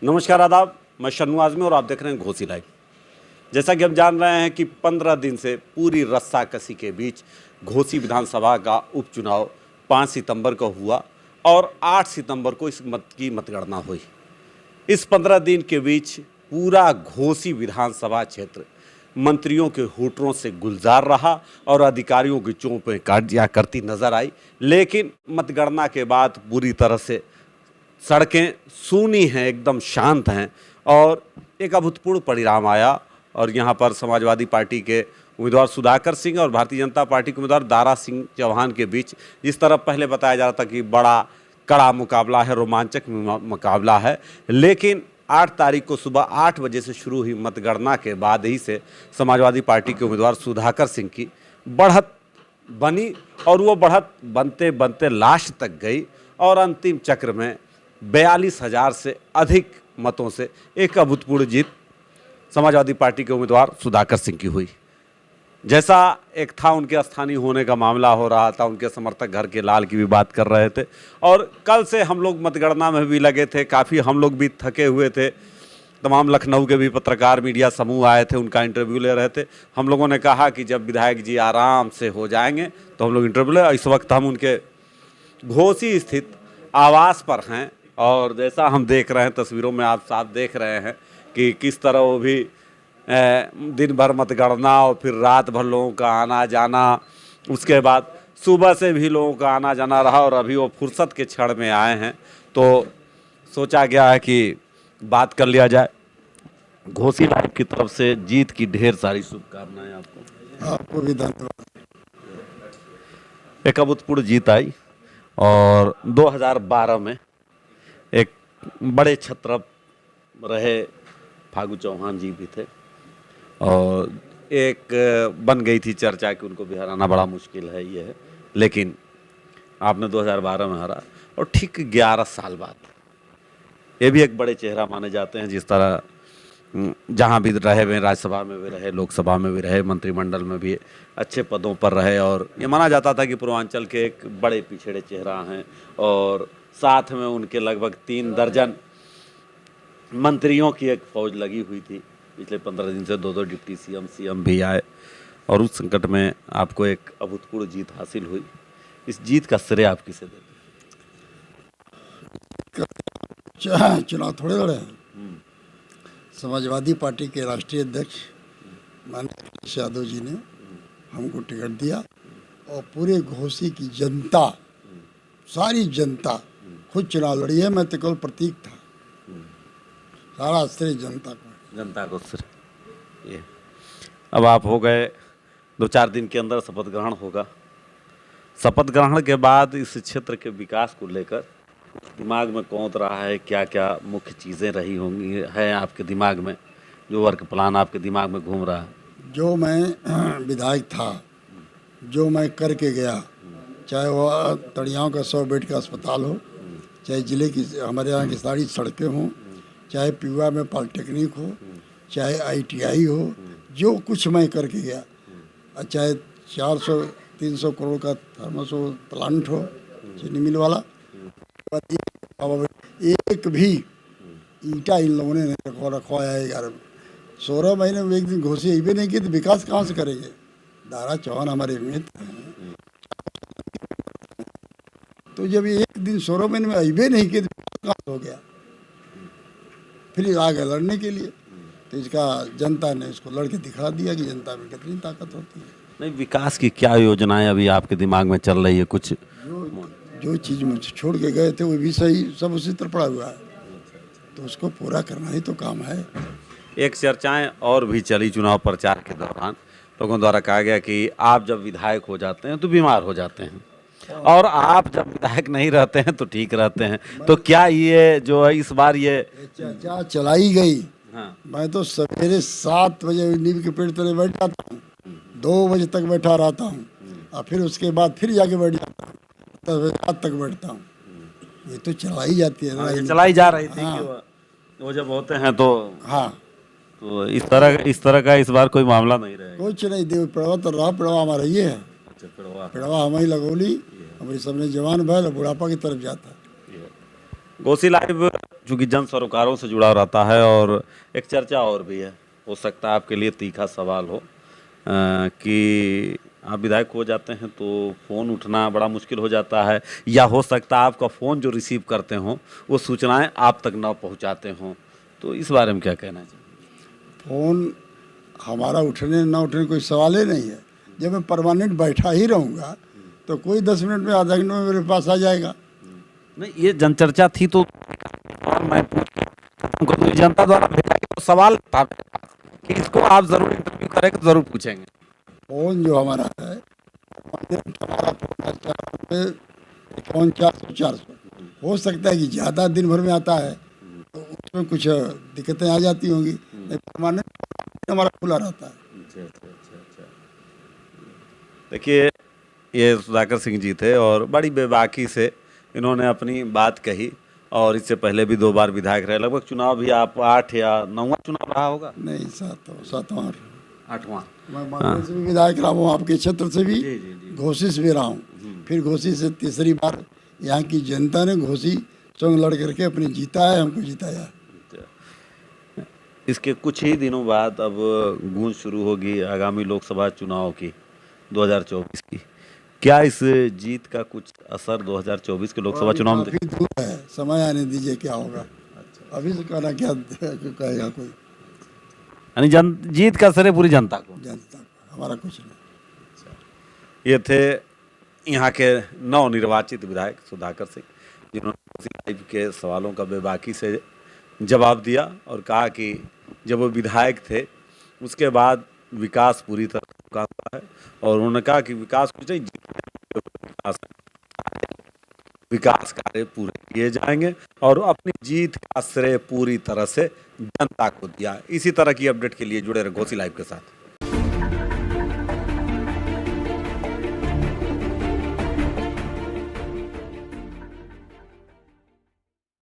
नमस्कार आदाब, मैं शन्नू आज़मी और आप देख रहे हैं घोसी लाइव। जैसा कि हम जान रहे हैं कि 15 दिन से पूरी रस्साकसी के बीच घोसी विधानसभा का उपचुनाव 5 सितंबर को हुआ और 8 सितंबर को इस मतगणना हुई। इस 15 दिन के बीच पूरा घोसी विधानसभा क्षेत्र मंत्रियों के हुटरों से गुलजार रहा और अधिकारियों की चोंपें काटिया करती नजर आई। लेकिन मतगणना के बाद पूरी तरह से सड़कें सूनी हैं, एकदम शांत हैं और एक अभूतपूर्व परिणाम आया। और यहाँ पर समाजवादी पार्टी के उम्मीदवार सुधाकर सिंह और भारतीय जनता पार्टी के उम्मीदवार दारा सिंह चौहान के बीच जिस तरह पहले बताया जा रहा था कि बड़ा कड़ा मुकाबला है, रोमांचक मुकाबला है, लेकिन 8 तारीख को सुबह 8 बजे से शुरू हुई मतगणना के बाद ही से समाजवादी पार्टी के उम्मीदवार सुधाकर सिंह की बढ़त बनी और वो बढ़त बनते बनते लास्ट तक गई और अंतिम चक्र में 42,000 से अधिक मतों से एक अभूतपूर्व जीत समाजवादी पार्टी के उम्मीदवार सुधाकर सिंह की हुई। जैसा एक था उनके स्थानीय होने का मामला हो रहा था, उनके समर्थक घर के लाल की भी बात कर रहे थे और कल से हम लोग मतगणना में भी लगे थे। काफ़ी हम लोग भी थके हुए थे। तमाम लखनऊ के भी पत्रकार मीडिया समूह आए थे, उनका इंटरव्यू ले रहे थे। हम लोगों ने कहा कि जब विधायक जी आराम से हो जाएंगे तो हम लोग इंटरव्यू ले। इस वक्त हम उनके घोसी स्थित आवास पर हैं और जैसा हम देख रहे हैं तस्वीरों में, आप साफ देख रहे हैं कि किस तरह वो भी दिन भर मतगणना और फिर रात भर लोगों का आना जाना, उसके बाद सुबह से भी लोगों का आना जाना रहा और अभी वो फुर्सत के क्षण में आए हैं तो सोचा गया है कि बात कर लिया जाए। घोसी लाइव की तरफ से जीत की ढेर सारी शुभकामनाएं आपको भी धन्यवाद। एक अभूतपूर्व जीत आई और 2012 में एक बड़े छत्रप रहे फागू चौहान जी भी थे और एक बन गई थी चर्चा कि उनको भी हराना बड़ा मुश्किल है ये है, लेकिन आपने 2012 में हरा और ठीक 11 साल बाद ये भी एक बड़े चेहरा माने जाते हैं। जिस तरह जहाँ भी रहे हुए, राज्यसभा में भी रहे, लोकसभा में भी रहे, मंत्रिमंडल में भी अच्छे पदों पर रहे और ये माना जाता था कि पूर्वांचल के एक बड़े पिछड़े चेहरा हैं और साथ में उनके लगभग 3 दर्जन मंत्रियों की एक फौज लगी हुई थी। पिछले 15 दिन से 2-2 डिप्टी सीएम भी आए और उस संकट में आपको एक अभूतपूर्व जीत हासिल हुई। इस जीत का श्रेय आप किसे देते हैं? चुनाव थोड़े लड़े हैं। समाजवादी पार्टी के राष्ट्रीय अध्यक्ष माननीय अखिलेश यादव जी ने हमको टिकट दिया और पूरे घोसी की जनता, सारी जनता खुद चुनाव लड़ी है। मैं तो केवल प्रतीक था, सारा श्रेय जनता को श्रेय। ये अब आप हो गए, 2-4 दिन के अंदर शपथ ग्रहण होगा। शपथ ग्रहण के बाद इस क्षेत्र के विकास को लेकर दिमाग में कौंध रहा है, क्या क्या मुख्य चीज़ें रही होंगी है आपके दिमाग में, जो वर्क प्लान आपके दिमाग में घूम रहा है? जो मैं विधायक था, जो मैं करके गया, चाहे वह तड़ियाओं का 100 बेड का अस्पताल हो, चाहे जिले की हमारे यहाँ की सारी सड़कें हों, चाहे पीवा में पॉलिटेक्निक हो, चाहे ITI हो, जो कुछ मैं करके गया, चाहे 400-300 करोड़ का थर्मोसो प्लांट हो चीनी मिल वाला, एक भी ईंटा इन लोगों ने नहीं रखवाया है। 16 महीने में एक दिन घोसी अबे नहीं की तो विकास कहाँ से करेंगे? दारा चौहान हमारे मित्र हैं, तो जब एक दिन 16 महीने में अबे नहीं की तो विकास कहाँ हो गया? फिर आगे लड़ने के लिए तो इसका जनता ने इसको लड़के दिखा दिया कि जनता में कितनी ताकत होती है। नहीं, विकास की क्या योजनाएं अभी आपके दिमाग में चल रही है? कुछ जो चीज़ मुझे छोड़ के गए थे वो भी सही, सब उसी तरह पड़ा हुआ है, तो उसको पूरा करना ही तो काम है। एक चर्चाएं और भी चली चुनाव प्रचार के दौरान, लोगों द्वारा कहा गया कि आप जब विधायक हो जाते हैं तो बीमार हो जाते हैं और आप जब विधायक नहीं रहते हैं तो ठीक रहते हैं। तो क्या ये जो है इस बार ये चर्चा चलाई गई? हाँ। मैं तो सवेरे 7 बजे नीम के पेड़ तले बैठ जाता हूँ, 2 बजे तक बैठा रहता हूँ और फिर उसके बाद फिर जाके बैठ जाता हूँ, 10 बजे रात तक बैठता हूँ। ये तो चलाई जाती है ना। ये चलाई जा रही थी। हाँ। कि वो जब होते हैं तो हाँ, तो इस तरह का इस बार कोई मामला नहीं रहेगा। कुछ नहीं, देव पेड़वा तो रहा, पेड़वा हमारा ये है। अच्छा, पेड़वा हम ही लगौली, हमारी सबने जवान भैल बुढ़ापा की तरफ जाता है। घोसी लाइव चूंकि जन सरोकारों से जुड़ा रहता है और एक चर्चा और भी है, हो सकता है आपके लिए तीखा सवाल हो कि आप विधायक हो जाते हैं तो फ़ोन उठना बड़ा मुश्किल हो जाता है, या हो सकता है आपका फ़ोन जो रिसीव करते हों वो सूचनाएं आप तक ना पहुंचाते हों, तो इस बारे में क्या कहना चाहिए? फ़ोन हमारा उठने ना उठने कोई सवाल ही नहीं है। जब मैं परमानेंट बैठा ही रहूँगा तो कोई 10 मिनट में आधा घंटे में मेरे पास आ जाएगा। नहीं, ये जनचर्चा थी तो और मैं तुमको तो जनता द्वारा भेजा गया तो सवाल था मेरे पास कि इसको आप जरूर इंटरव्यू करेंगे तो जरूर पूछेंगे। फ़ोन जो हमारा है, हमारा फ़ोन 400 हो सकता है कि ज़्यादा दिन भर में आता है तो उसमें कुछ दिक्कतें आ जाती होंगी, परमानेंट हमारा खुला रहता है। देखिए, ये सुधाकर सिंह जी थे और बड़ी बेबाकी से इन्होंने अपनी बात कही, और इससे पहले भी 2 बार विधायक रहे। लगभग चुनाव भी आप 8 या 9वां चुनाव रहा होगा? नहीं, सातवां 8वां। मैं मालवे से भी विधायक रहा हूँ, आपके क्षेत्र से भी जी, जी, जी। घोसी से भी रहा हूँ। फिर घोसी से तीसरी बार यहाँ की जनता ने घोसी संग लड़ करके अपने जीता है, हमको जिताया। इसके कुछ ही दिनों बाद अब गूंज शुरू होगी आगामी लोकसभा चुनाव की, 2024 की। क्या इस जीत का कुछ असर 2024 के लोकसभा चुनाव में? काफी दूर है, समय आने दीजिए क्या होगा। अभी से कहना क्या कहेगा कोई। यानी जीत का असर है पूरी जनता को? जनता को, हमारा कुछ नहीं। ये थे यहाँ के नवनिर्वाचित विधायक सुधाकर सिंह, जिन्होंने लाइव के सवालों का बेबाकी से जवाब दिया और कहा कि जब वो विधायक थे उसके बाद विकास पूरी तरह रुका हुआ है, और उन्होंने कहा कि विकास कुछ नहीं, विकास कार्य पूरे किए जाएंगे, और अपनी जीत का श्रेय पूरी तरह से जनता को दिया। इसी तरह की अपडेट के लिए जुड़े रहे घोसी लाइव के साथ।